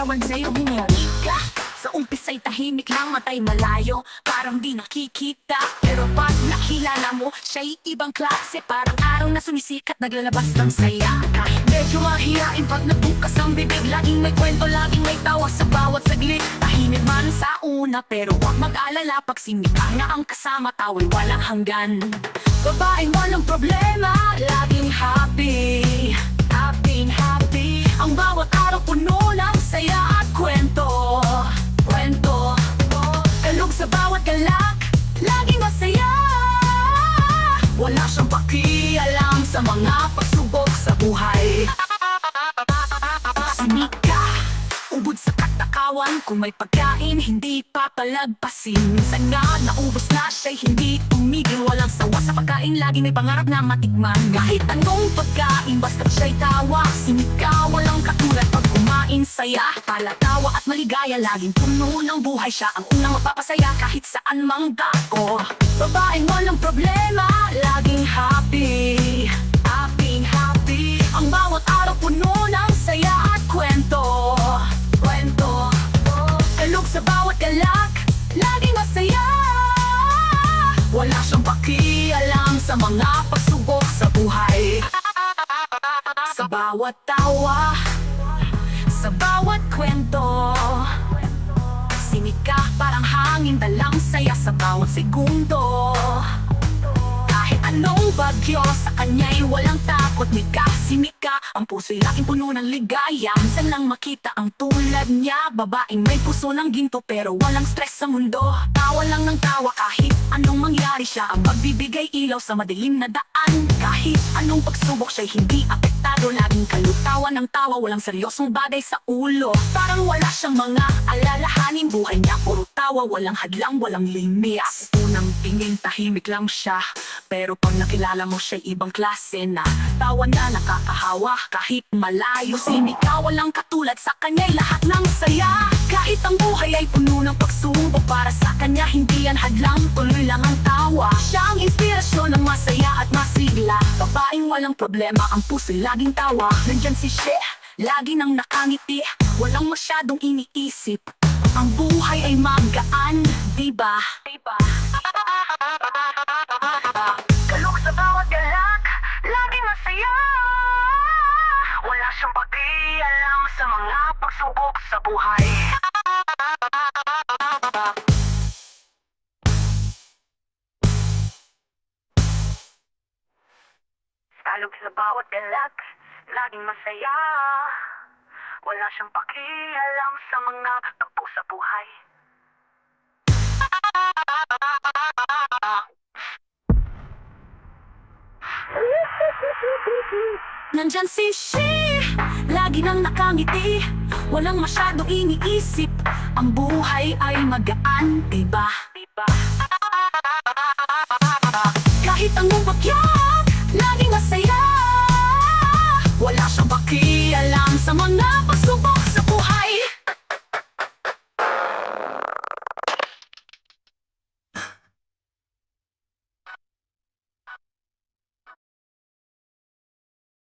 larawan sa'yo humihalika. Sa umpisa'y tahimik lang, matay malayo, parang di nakikita. Pero pag nakilala mo, siya'y ibang klase. Parang araw na sumisikat, naglalabas ng saya. Kahit medyo mahihain pag nagbukas ang bibig, laging may kwento, laging may tawa sa bawat saglit. Tahimik man sa una, pero huwag mag-alala. Pag sinika nga ang kasama, tawa'y walang hanggan. Babaeng walang problema, laging happy. Happy. Ang bawat araw puno ng saya at kwento. Kalog sa bawat galak, laging masaya. Wala siyang pakialam sa mga pagsubok sa buhay. Sinika, ubod sa katakawan. Kung may pagkain, hindi papalagpasin. Minsan nga, naubos na siya'y hindi tumigil. Walang sawa sa pagkain, laging may pangarap na matikman. Kahit anong pagkain, basta siya'y tawa. Sinika, walang katulad pag kumain. Saya, palatawa at maligaya, laging puno ng buhay. Siya ang unang mapapasaya kahit saan mang dako. Babaeng walang problema, laging happy. Ang bawat araw puno ng saya at kwento. Kalog sa bawat galak, laging masaya. Wala siyang pakialam sa mga pagsubok sa buhay. Sa bawat tawa, sa bawat kwento, sinika parang hangin, dalang saya sa bawat segundo. Kahit anong bagyo, sa kanya'y walang takot. Mika, sinika, ang puso'y laging puno ng ligaya. Minsan lang makita ang tulad niya. Babaeng may puso ng ginto pero walang stress sa mundo. Tawa lang ng tawa kahit anong mangyari. Siya ang magbibigay ilaw sa madilim na daan. Kahit anong pagsubok, siya'y hindi apektado. Laging kalutawa ng tawa, walang seryosong bagay sa ulo. Parang wala siyang mga alalahanin. Buhay niya puro tawa, walang hadlang, walang limit. Unang tingin tahimik lang siya, pero pag nakilala mo siya'y ibang klase na. Tawa na nakakahawa kahit malayo. Sinika walang katulad, sa kanya'y lahat ng saya. Kahit ang buhay ay puno ng pagsubok, para sa kanya hindi yan hadlang, tuloy lang ang tawa. Siya ang inspirasyon ng masaya at masigla. Babaeng walang problema, ang puso'y laging tawa. Nandyan si She, lagi nang nakangiti, walang masyadong iniisip. Ang buhay ay magaan, diba? Kalog sa bawat galak, laging masaya. Wala siyang pakialam sa mga pagsubok sa buhay. Kalog sa bawat galak, laging masaya. Wala siyang pakialam sa mga takbo sa buhay. Nandyan si She, lagi nang nakangiti, walang masyadong iniisip. Ang buhay ay magaan, diba? Kahit anong bagyak, laging masaya. Wala siyang pakialam sa mga pagsubok